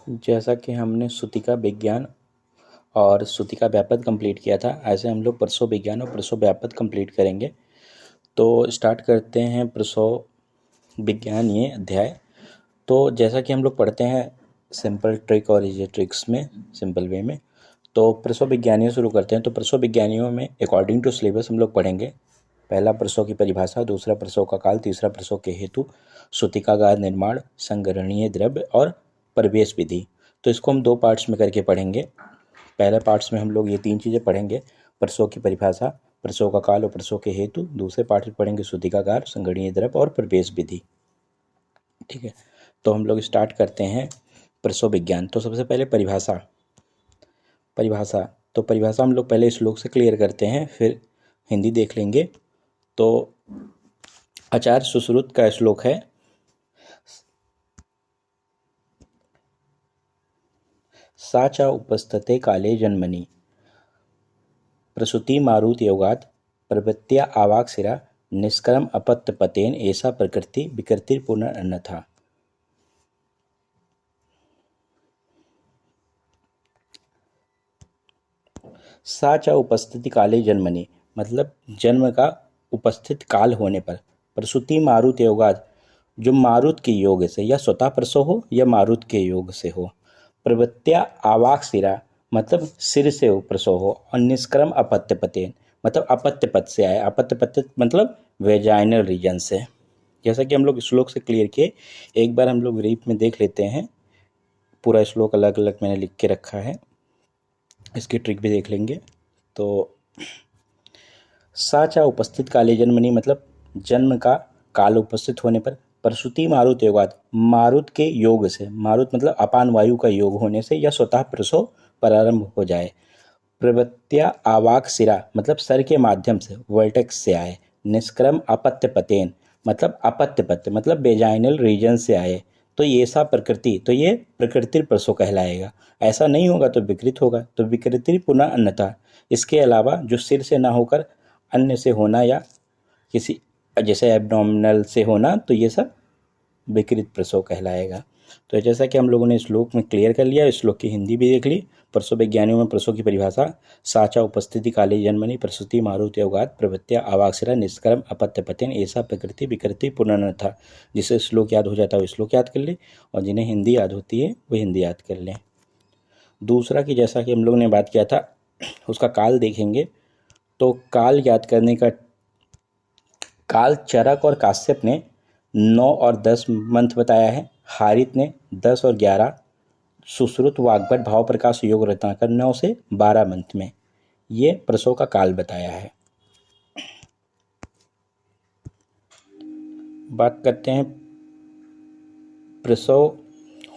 जैसा कि हमने श्रुतिका विज्ञान और श्रुतिका व्यापक कंप्लीट किया था, ऐसे हम लोग प्रसव विज्ञान और प्रसव व्यापक कंप्लीट करेंगे। तो स्टार्ट करते हैं प्रसव विज्ञान ये अध्याय। तो जैसा कि हम लोग पढ़ते हैं सिंपल ट्रिक और इजी ट्रिक्स में, सिंपल वे में, तो प्रसव विज्ञानियों शुरू करते हैं। तो प्रसव विज्ञानियों में अकॉर्डिंग टू सिलेबस हम लोग पढ़ेंगे पहला प्रसव की परिभाषा, दूसरा प्रसव का काल, तीसरा प्रसव के हेतु, सूतिकागार निर्माण, संग्रहणीय द्रव्य और प्रवेश विधि। तो इसको हम दो पार्ट्स में करके पढ़ेंगे। पहले पार्ट्स में हम लोग ये तीन चीज़ें पढ़ेंगे, प्रसव की परिभाषा, प्रसव का काल और प्रसव के हेतु। दूसरे पार्ट में पढ़ेंगे सूतिकागार, संग्रहणीय द्रव्य और प्रवेश विधि। ठीक है, तो हम लोग स्टार्ट करते हैं प्रसव विज्ञान। तो सबसे पहले परिभाषा। तो परिभाषा हम लोग पहले श्लोक से क्लियर करते हैं, फिर हिंदी देख लेंगे। तो आचार्य सुश्रुत का श्लोक है, सा च उपस्थते काले जन्मनि प्रसूति मारुत योगात् प्रवृत्त्या आवाक शिरा निष्कर्म अपत्यपतेन ऐसा प्रकृति विकृतिर पुनरन्यथा। सा च उपस्थिति काले जन्मनि मतलब जन्म का उपस्थित काल होने पर, प्रसूति मारुत योगात् जो मारुत के योग से या स्वतः प्रसव हो या मारुत के योग से हो, प्रवृत्त्या आवाक शिरा मतलब सिर से प्रसव हो, और निष्क्रम अपत्यपतेन मतलब अपत्य पद से आए। अपत्य पद मतलब वेजाइनल रीजन से। जैसा कि हम लोग श्लोक से क्लियर किए, एक बार हम लोग रीप में देख लेते हैं। पूरा श्लोक अलग अलग मैंने लिख के रखा है, इसकी ट्रिक भी देख लेंगे। तो साचा उपस्थित काले जन्मनि मतलब जन्म का काल उपस्थित होने पर, प्रसूति मारुत योगात मारुत के योग से, मारुत मतलब अपान वायु का योग होने से या स्वतः प्रसव प्रारंभ हो जाए। प्रवृत्त्या आवाक शिरा मतलब सर के माध्यम से, वर्टेक्स से आए। निष्क्रम अपत्य पतेन मतलब अपत्य पत्य मतलब बेजाइनल रीजन से आए। तो ये सा प्रकृति, तो ये प्रकृति प्रसव कहलाएगा। ऐसा नहीं होगा तो विकृत होगा, तो विकृति पुनः अन्यथा। इसके अलावा जो सिर से ना होकर अन्य से होना या किसी जैसे एब्डोमिनल से होना, तो ये सब विकृत प्रसव कहलाएगा। तो जैसा कि हम लोगों ने श्लोक में क्लियर कर लिया, श्लोक की हिंदी भी देख ली। प्रसव विज्ञानियों में प्रसव की परिभाषा, साचा उपस्थिति काले जन्मनि प्रसूति मारुत योगात प्रवृत्त्या आवाक्षरा निष्कर्म अपत्यपतेन ऐसा प्रकृति विकृति पुनरन्यथा। जिसे श्लोक याद हो जाता है वो श्लोक याद कर ले, और जिन्हें हिंदी याद होती है वो हिंदी याद कर लें। दूसरा कि जैसा कि हम लोग ने बात किया था, उसका काल देखेंगे। तो काल याद करने का, काल चरक और काश्यप ने 9 और 10 मंथ बताया है, हारित ने 10 और 11, सुश्रुत वाग्भट भाव प्रकाश योग रत्नाकर 9 से 12 मंथ में ये प्रसव का काल बताया है। बात करते हैं प्रसव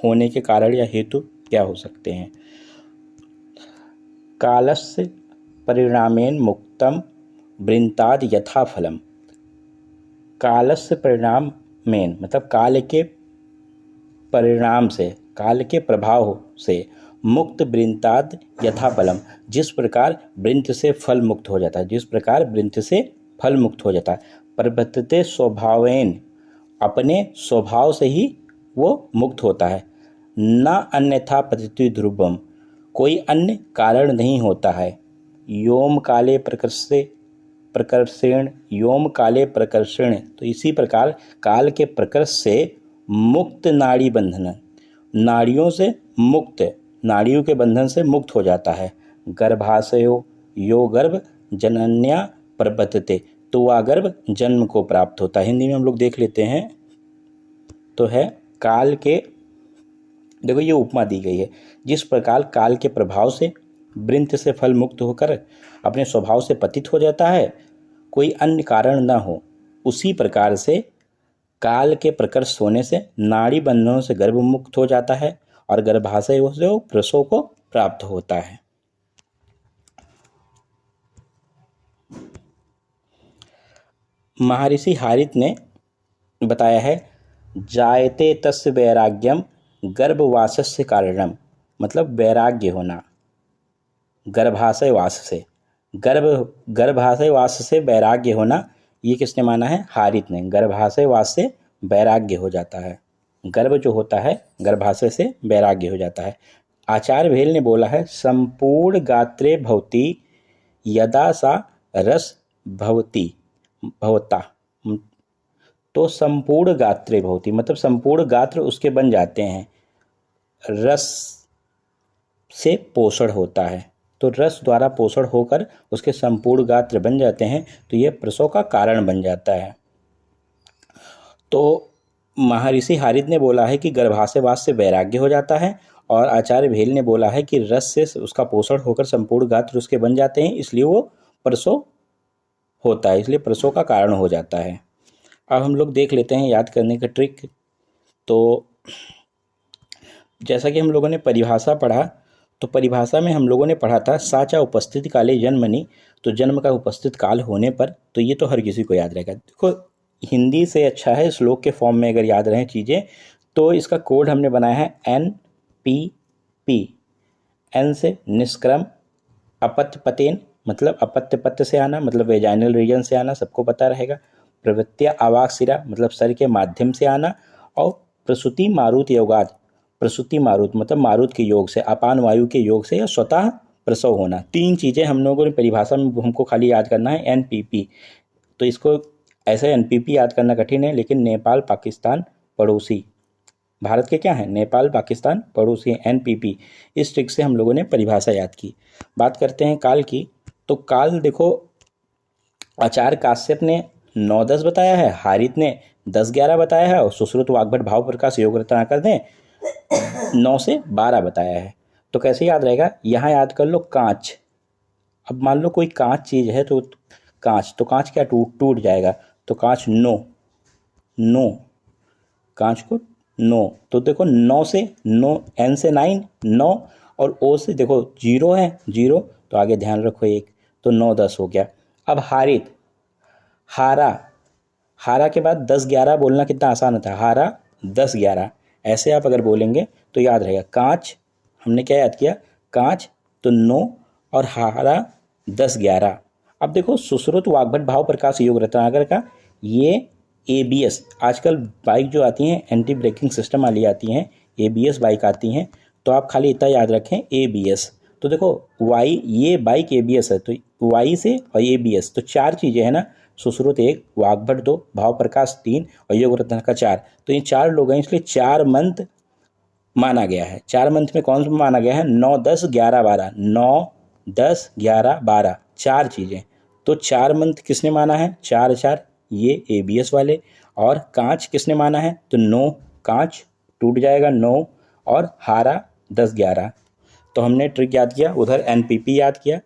होने के कारण या हेतु क्या हो सकते हैं। कालस्य परिणामेन मुक्तम वृंताद यथा फलम। कालस्य परिणाम मेन मतलब काल के परिणाम से, काल के प्रभाव से, मुक्त वृंताद यथा फलम जिस प्रकार वृंत से फल मुक्त हो जाता है, जिस प्रकार वृंत से फल मुक्त हो जाता है। प्रवर्तते स्वभावेन अपने स्वभाव से ही वो मुक्त होता है। न अन्यथा पतितु ध्रुवम कोई अन्य कारण नहीं होता है। योम काले प्रकर्षेण योम काले प्रकर्षण तो इसी प्रकार काल के प्रकर्ष से मुक्त नाड़ी बंधन, नाड़ियों से मुक्त, नाड़ियों के बंधन से मुक्त हो जाता है। गर्भाशयो यो गर्भ जनन्या प्रवर्तते तो वह गर्भ जन्म को प्राप्त होता है। हिंदी में हम लोग देख लेते हैं, तो है काल के, देखो ये उपमा दी गई है, जिस प्रकार काल के प्रभाव से वृंत से फल मुक्त होकर अपने स्वभाव से पतित हो जाता है, कोई अन्य कारण न हो, उसी प्रकार से काल के प्रकर्ष होने से नाड़ी बंधनों से गर्भ मुक्त हो जाता है और गर्भाशय से प्रसव को प्राप्त होता है। महर्षि हारित ने बताया है, जायते तस्य वैराग्यम गर्भवासस्य कारणम मतलब वैराग्य होना, गर्भाशय वास से, गर्भाशय वास से वैराग्य होना। ये किसने माना है? हारित ने। गर्भाशय वास से वैराग्य हो जाता है। गर्भ जो होता है गर्भाशय से वैराग्य हो जाता है। आचार्य भेल ने बोला है संपूर्ण गात्रे भवति यदा सा रस भवती भवता। तो संपूर्ण गात्रे भवती मतलब संपूर्ण गात्र उसके बन जाते हैं, रस से पोषण होता है। तो रस द्वारा पोषण होकर उसके संपूर्ण गात्र बन जाते हैं, तो यह प्रसव का कारण बन जाता है। तो महर्षि हारिद ने बोला है कि गर्भाशयवास से वैराग्य हो जाता है, और आचार्य भेल ने बोला है कि रस से उसका पोषण होकर संपूर्ण गात्र उसके बन जाते हैं, इसलिए वो प्रसव होता है, इसलिए प्रसव का कारण हो जाता है। अब हम लोग देख लेते हैं याद करने का ट्रिक। तो जैसा कि हम लोगों ने परिभाषा पढ़ा, तो परिभाषा में हम लोगों ने पढ़ा था साचा उपस्थिति काले जन्मनि, तो जन्म का उपस्थित काल होने पर, तो ये तो हर किसी को याद रहेगा। देखो हिंदी से अच्छा है श्लोक के फॉर्म में अगर याद रहें चीज़ें, तो इसका कोड हमने बनाया है NPP। एन से निष्क्रम, अपत्य पतेन मतलब अपत्य पत्य से आना, मतलब वेजाइनल रीजन से आना, सबको पता रहेगा। प्रवृत्तिया आवाक सिरा मतलब सर के माध्यम से आना, और प्रसूति मारुत योगाद, प्रसूति मारुत मतलब मारुत के योग से, अपान वायु के योग से, या स्वतः प्रसव होना। तीन चीज़ें हम लोगों ने परिभाषा में हमको खाली याद करना है NPP। तो इसको ऐसे NPP याद करना कठिन है, लेकिन नेपाल पाकिस्तान पड़ोसी, भारत के क्या है नेपाल पाकिस्तान पड़ोसी NPP, इस ट्रिक से हम लोगों ने परिभाषा याद की। बात करते हैं काल की। तो काल देखो आचार्य काश्यप ने 9-10 बताया है, हारित ने 10-11 बताया है, और सुश्रुत वाग्भट भाव प्रकाश योग रत्नाकर ने 9 से 12 बताया है। तो कैसे याद रहेगा, यहाँ याद कर लो कांच। अब मान लो कोई कांच चीज़ है, तो कांच, तो कांच क्या टूट जाएगा, तो कांच नो कांच को नो। तो देखो 9 से 9, N से 9 9, और O से देखो 0 है 0, तो आगे ध्यान रखो 1, तो 9-10 हो गया। अब हारित, हारा के बाद 10-11 बोलना कितना आसान होता है, हारा 10-11, ऐसे आप अगर बोलेंगे तो याद रहेगा। कांच हमने क्या याद किया, कांच तो 9 और हारा 10-11। अब देखो सुश्रुत वाग्भट भाव प्रकाश योग रत्नाकर का ये ABS, आजकल बाइक जो आती हैं एंटी ब्रेकिंग सिस्टम वाली आती हैं, ABS बाइक आती हैं, तो आप खाली इतना याद रखें ABS। तो देखो वाई, ये बाइक ABS है, तो वाई से और ABS, तो 4 चीज़ें हैं ना, सुश्रुत 1, वाग्भट 2, भाव प्रकाश 3 और योग रत्न का 4। तो ये 4 लोग हैं, इसलिए 4 मंथ माना गया है। 4 मंथ में कौन सा माना गया है, 9 10 11 12, 9 10 11 12, 4 चीज़ें। तो 4 मंथ किसने माना है, 4 ये ABS वाले। और कांच किसने माना है, तो 9 कांच टूट जाएगा 9, और हारा 10-11। तो हमने ट्रिक याद किया, उधर NPP याद किया,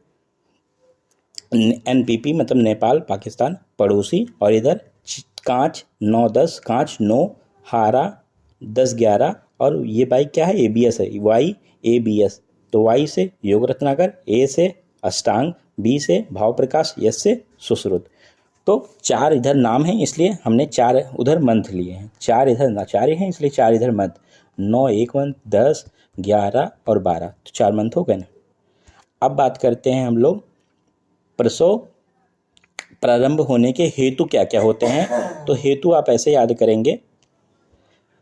NPP मतलब नेपाल पाकिस्तान पड़ोसी, और इधर कांच 9-10, कांच 9, हारा 10-11, और ये बाइक क्या है ABS है, वाई ABS। तो वाई से योग रत्नाकर, A से अष्टांग, B से भाव प्रकाश, S से सुश्रुत। तो 4 इधर नाम हैं, इसलिए हमने 4 उधर मंथ लिए हैं, 4 इधर नाचार्य हैं, इसलिए 4 इधर मंथ। 9 एक मंथ, 10 11 और 12, तो 4 मंथ हो गए ना। अब बात करते हैं हम लोग प्रसव प्रारंभ होने के हेतु क्या क्या होते हैं। तो हेतु आप ऐसे याद करेंगे,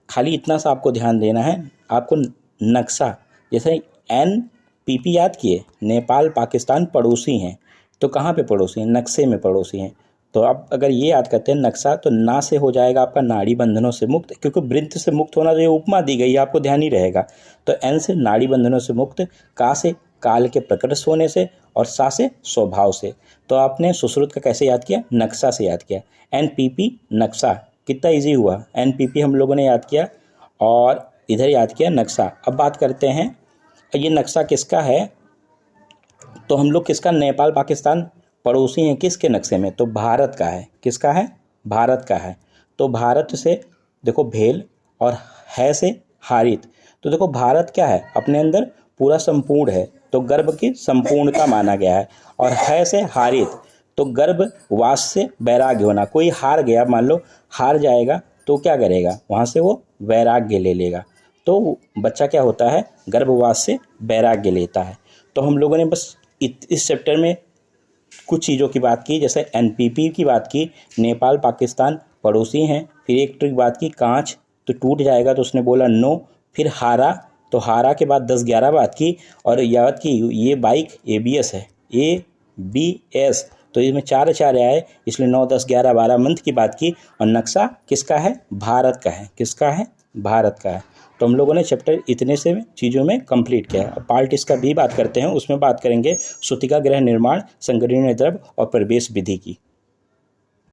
खाली इतना सा आपको ध्यान देना है, आपको नक्शा, जैसे NPP याद किए, नेपाल पाकिस्तान पड़ोसी हैं, तो कहाँ पे पड़ोसी हैं, नक्शे में पड़ोसी हैं। तो आप अगर ये याद करते हैं नक्शा, तो ना से हो जाएगा आपका नाड़ी बंधनों से मुक्त, क्योंकि वृत्त से मुक्त होना, तो ये उपमा दी गई है, आपको ध्यान ही रहेगा। तो N से नाड़ी बंधनों से मुक्त, का से काल के प्रकट होने से, और सा से स्वभाव से। तो आपने सुश्रुत का कैसे याद किया, नक्शा से याद किया। NPP नक्शा कितना इजी हुआ, NPP हम लोगों ने याद किया, और इधर याद किया नक्शा। अब बात करते हैं ये नक्शा किसका है, तो हम लोग किसका, नेपाल पाकिस्तान पड़ोसी हैं, किसके नक्शे में, तो भारत का है। किसका है, भारत का है। तो भारत से देखो भेल, और है से हारित। तो देखो भारत क्या है, अपने अंदर पूरा संपूर्ण है, तो गर्भ की संपूर्णता माना गया है। और है से हारित, तो गर्भवास से वैराग्य होना। कोई हार गया, मान लो हार जाएगा, तो क्या करेगा, वहाँ से वो वैराग्य ले लेगा। तो बच्चा क्या होता है, गर्भवास से वैराग्य लेता है। तो हम लोगों ने बस इस चैप्टर में कुछ चीज़ों की बात की, जैसे NPP की बात की, नेपाल पाकिस्तान पड़ोसी हैं, फिर एक ट्रिक बात की कांच तो टूट जाएगा, तो उसने बोला नो। फिर हारा, तो हारा के बाद 10-11 बात की, और याद की ये बाइक ABS है, ABS, तो इसमें 4 आए, इसलिए 9, 10, 11, 12 मंथ की बात की। और नक्शा किसका है? भारत का है। किसका है? भारत का है। तो हम लोगों ने चैप्टर इतने से चीज़ों में कंप्लीट किया है। पार्ट इसका भी बात करते हैं, उसमें बात करेंगे सूतिका गृह निर्माण, संगणकीय द्रव्य और प्रवेश विधि की।